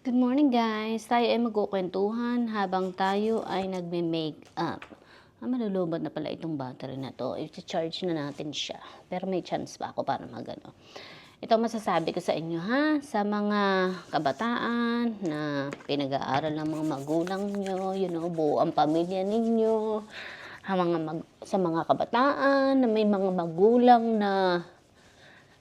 Good morning guys! Tayo ay magkukwentuhan habang tayo ay nagme-makeup. Malulobot na pala itong battery na to. I-charge na natin siya. Pero may chance pa ako para magano. Ito masasabi ko sa inyo ha, sa mga kabataan na pinag-aaral ng mga magulang nyo, buo ang pamilya ninyo, sa mga kabataan na may mga magulang na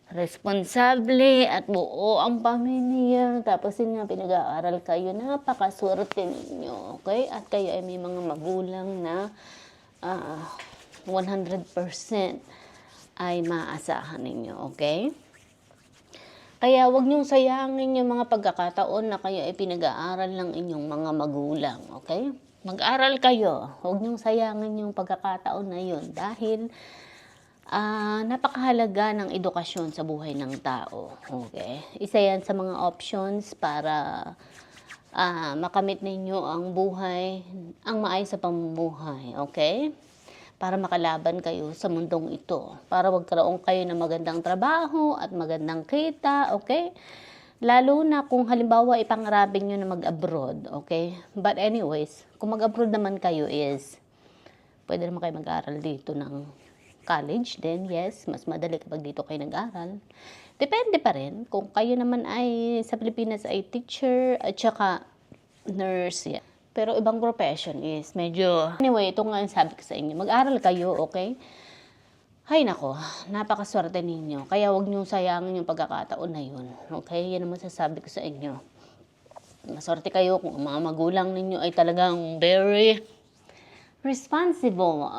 responsable at buo ang pamilya. Tapos yun nga, pinag-aaral kayo. Napakaswerte ninyo. Okay? At kayo ay may mga magulang na 100% ay maaasahan ninyo. Okay? Kaya wag niyong sayangin yung mga pagkakataon na kayo ay pinag-aaral ng inyong mga magulang. Okay? Mag-aral kayo. Huwag niyong sayangin yung pagkakataon na yun. Dahil napakahalaga ng edukasyon sa buhay ng tao. Okay? Isa yan sa mga options para makamit ninyo ang buhay, ang maayos sa pamumuhay. Okay? Para makalaban kayo sa mundong ito. Para magkaroon kayo ng magandang trabaho at magandang kita. Okay? Lalo na kung halimbawa ipangarapin nyo na mag-abroad. Okay? But anyways, kung mag-abroad naman kayo pwede naman kayo mag-aral dito ng college, then yes, mas madali kapag dito kayo nag-aral. Depende pa rin kung kayo naman ay sa Pilipinas ay teacher at saka nurse. Yeah. Pero ibang profession is medyo... Anyway, ito nga sabi ko sa inyo, mag-aral kayo, okay? Hay nako, napakaswerte ninyo. Kaya wag niyong sayangin yung pagkakataon na yun. Okay? Yan ang masasabi ko sa inyo. Maswerte kayo kung ang mga magulang ninyo ay talagang very responsible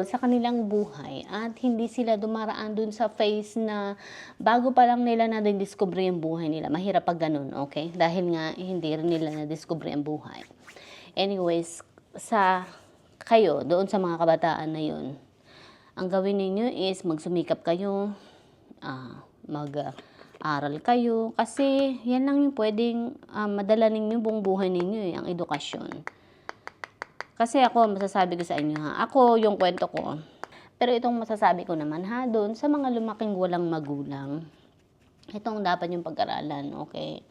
sa kanilang buhay at hindi sila dumaraan dun sa phase na bago pa lang nila na-discover yung buhay nila. Mahirap pag ganun, okay? Dahil nga hindi rin nila na-discover yung buhay. Anyways, doon sa mga kabataan na yun, ang gawin ninyo is magsumikap kayo, mag-aral kayo, kasi yan lang yung pwedeng madala ninyo buong buhay ninyo, ang edukasyon. Kasi ako, masasabi ko sa inyo ha, ako yung kwento ko. Pero itong masasabi ko naman ha, doon sa mga lumaking walang magulang, itong dapat yung pag-aralan, okay?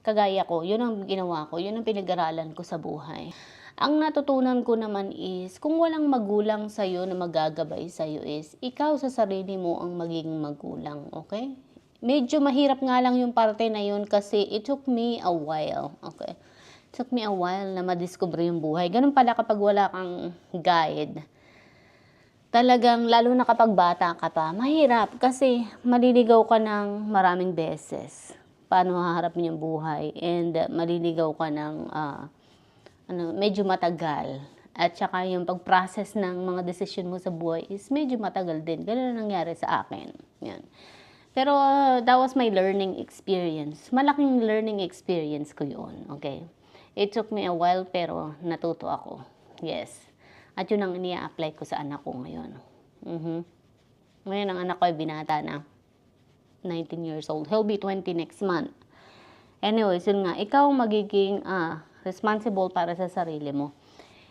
Kagaya ko, yun ang ginawa ko, yun ang pinag-aralan ko sa buhay. Ang natutunan ko naman is, kung walang magulang sa'yo na magagabay sa'yo is, ikaw sa sarili mo ang magiging magulang, okay? Medyo mahirap nga lang yung parte na yun kasi it took me a while, okay? Took me a while na madiscover yung buhay. Ganun pala kapag wala kang guide. Talagang, lalo na kapag bata ka pa, mahirap kasi maliligaw ka ng maraming beses. Paano haharapin yung buhay? And maliligaw ka ng medyo matagal. At saka yung pag-process ng mga decision mo sa buhay is medyo matagal din. Ganun ang nangyari sa akin. Yan. Pero that was my learning experience. Malaking learning experience ko yun. Okay? It took me a while pero natuto ako. Yes. At yun ang iniya-apply ko sa anak ko ngayon. Ngayon ang anak ko ay binata na. 19 years old. He'll be 20 next month. Anyways, yun nga. Ikaw magiging responsible para sa sarili mo.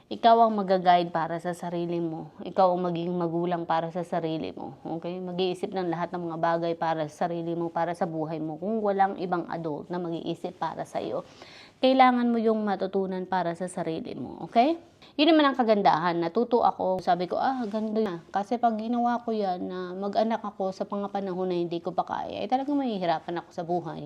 Ikaw ang mag-guide para sa sarili mo. Ikaw ang magiging magulang para sa sarili mo. Okay? Mag-iisip ng lahat ng mga bagay para sa sarili mo, para sa buhay mo. Kung walang ibang adult na mag-iisip para sa iyo, kailangan mo yung matutunan para sa sarili mo. Okay? Yun naman ang kagandahan. Natuto ako. Sabi ko, ganda na. Kasi pag ginawa ko yan, na mag-anak ako sa mga panahon na hindi ko pa kaya, ay talagang mahihirapan ako sa buhay.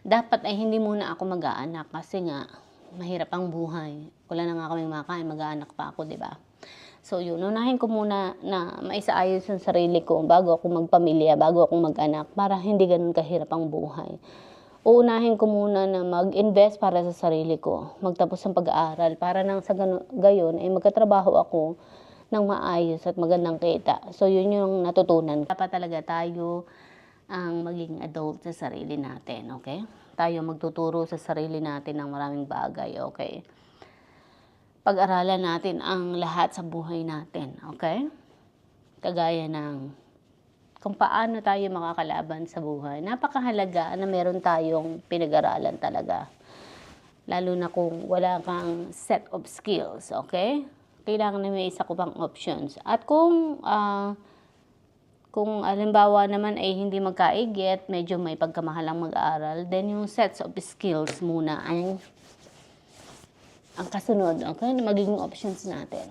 Dapat ay hindi muna ako mag-aanak kasi nga, mahirap ang buhay. Wala na nga kaming makain, mag-aanak pa ako, di ba? So yun, unahin ko muna na maisaayos yung sarili ko bago ako magpamilya, bago ako mag-anak, para hindi ganun kahirap ang buhay. Uunahin ko muna na mag-invest para sa sarili ko, magtapos ng pag-aaral, para nang sa gayon ay magkatrabaho ako ng maayos at magandang kita. So yun yung natutunan. Dapat talaga tayo ang maging adult sa sarili natin, okay? Tayo magtuturo sa sarili natin ng maraming bagay, okay? Pag-aralan natin ang lahat sa buhay natin, okay? Kagaya ng kung paano tayo makakalaban sa buhay. Napakahalaga na meron tayong pinag-aralan talaga. Lalo na kung wala kang set of skills, okay? Kailangan na may isa ko pang options. At kung Kung halimbawa naman ay hindi magkaigit, medyo may pagkamahalang mag-aaral, then yung sets of skills muna ang kasunod. Okay? Magiging options natin.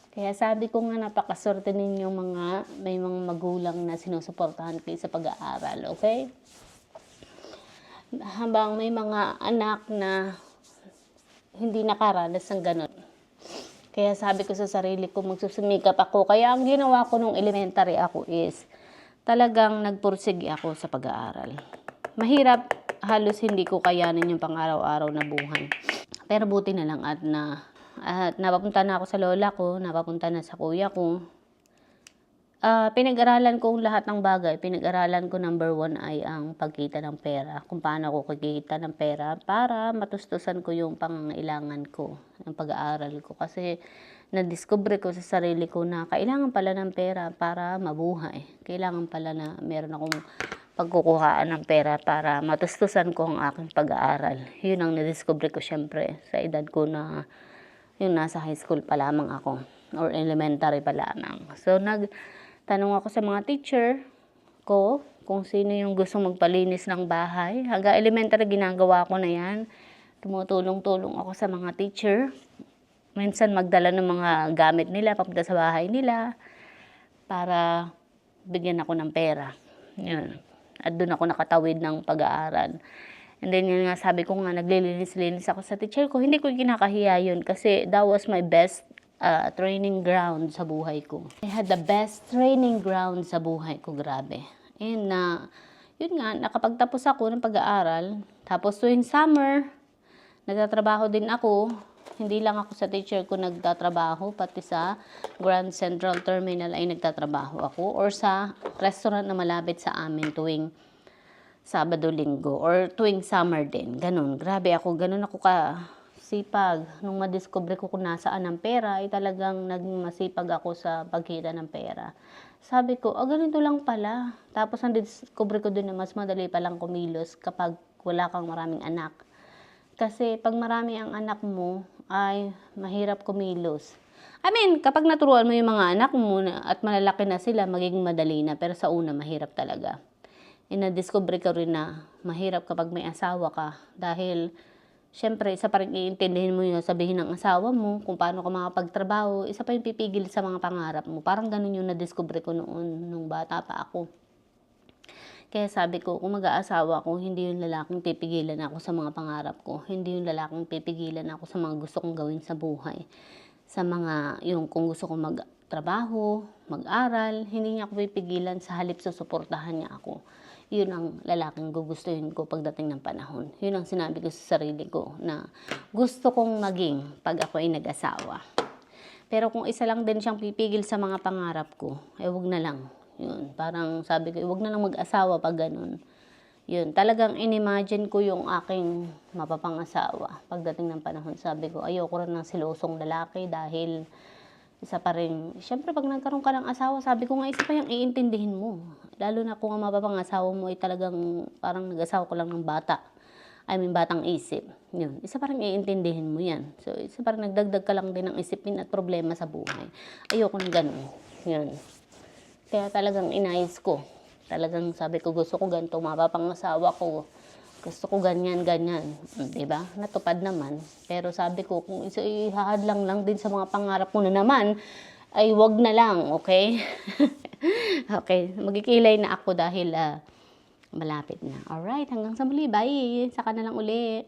Kaya sabi ko nga napakaswerte ninyo may mga magulang na sinusuportahan kayo sa pag-aaral. Okay? Habang may mga anak na hindi nakaranas ng ganun. Kaya sabi ko sa sarili ko, magsusumikap ako. Kaya ang ginawa ko nung elementary ako is, talagang nagpursige ako sa pag-aaral. Mahirap, halos hindi ko kayanin yung pang-araw-araw na buhay. Pero buti na lang at napapunta na ako sa lola ko, napapunta na sa kuya ko. Pinag-aralan ko lahat ng bagay. Pinag-aralan ko number 1 ay ang pagkita ng pera. Kung paano ako kikita ng pera para matustusan ko yung pangangailangan ko, ng pag-aaral ko. Kasi nadiscover ko sa sarili ko na kailangan pala ng pera para mabuhay. Kailangan pala na meron akong pagkukuhaan ng pera para matustusan ko ang aking pag-aaral. Yun ang nadiscover ko syempre sa edad ko na yung nasa high school pa lamang ako or elementary pa lamang. So tanong ako sa mga teacher ko kung sino yung gustong magpalinis ng bahay. Hanggang elementary ginagawa ko na yan. Tumutulong-tulong ako sa mga teacher. Minsan magdala ng mga gamit nila papunta sa bahay nila para bigyan ako ng pera. Yun. At doon ako nakatawid ng pag-aaral. And then yun nga sabi ko nga naglilinis-linis ako sa teacher ko. Hindi ko kinakahiya yun kasi that was my best training ground sa buhay ko. I had the best training ground sa buhay ko, grabe. And yun nga, nakapagtapos ako ng pag-aaral. Tapos tuwing summer, nagtatrabaho din ako. Hindi lang ako sa teacher ko nagtatrabaho, pati sa Grand Central Terminal ay nagtatrabaho ako. Or sa restaurant na malapit sa amin tuwing Sabado, Linggo. Or tuwing summer din. Ganun, grabe ako. Ganun ako sipag. Nung madiscover ko kung nasaan ang pera, ay talagang naging masipag ako sa pagkita ng pera. Sabi ko, ganito lang pala. Tapos nadiscover ko din na mas madali palang kumilos kapag wala kang maraming anak. Kasi pag marami ang anak mo, ay mahirap kumilos. I mean, kapag naturuan mo yung mga anak mo at malalaki na sila, magiging madali na. Pero sa una, mahirap talaga. Na-discover ko rin na mahirap kapag may asawa ka. Dahil siyempre, isa pa rin iintindihin mo yung sabihin ng asawa mo, kung paano ka makapagtrabaho, isa pa yung pipigil sa mga pangarap mo. Parang ganun yung na-discover ko noon, nung bata pa ako. Kaya sabi ko, kung mag-aasawa ako, hindi yung lalaking pipigilan ako sa mga pangarap ko. Hindi yung lalaking pipigilan ako sa mga gusto kong gawin sa buhay. Sa mga, yung kung gusto kong magtrabaho, mag-aral, hindi niya ako pipigilan, sa halip susuportahan niya ako. Yun ang lalaking gugustuhin ko pagdating ng panahon. Yun ang sinabi ko sa sarili ko na gusto kong maging pag ako ay nag-asawa. Pero kung isa lang din siyang pipigil sa mga pangarap ko, wag na lang. Yun, parang sabi ko, wag na lang mag-asawa pag ganun. Yun, talagang inimagine ko yung aking mapapangasawa pagdating ng panahon. Sabi ko, ayoko rin ng silosong lalaki dahil isa pa rin, syempre pag nagkaroon ka ng asawa, sabi ko nga, isa pa yung iintindihin mo. Lalo na kung ang mapapangasawa mo ay talagang parang nag-asawa ko lang ng bata. I mean, batang isip. Yun, isa pa rin iintindihin mo yan. So, isa pa rin nagdagdag ka lang din ng isipin at problema sa buhay. Ayoko ng ganun. Yun. Kaya talagang inayos ko. Talagang sabi ko, gusto ko ganito, mapapangasawa ko. Gusto ko ganyan, ganyan. Diba? Natupad naman. Pero sabi ko, kung ihahadlang lang din sa mga pangarap mo na naman, ay wag na lang, okay? Okay, magkikilay na ako dahil malapit na. Alright, hanggang sa muli. Bye! Saka na lang uli.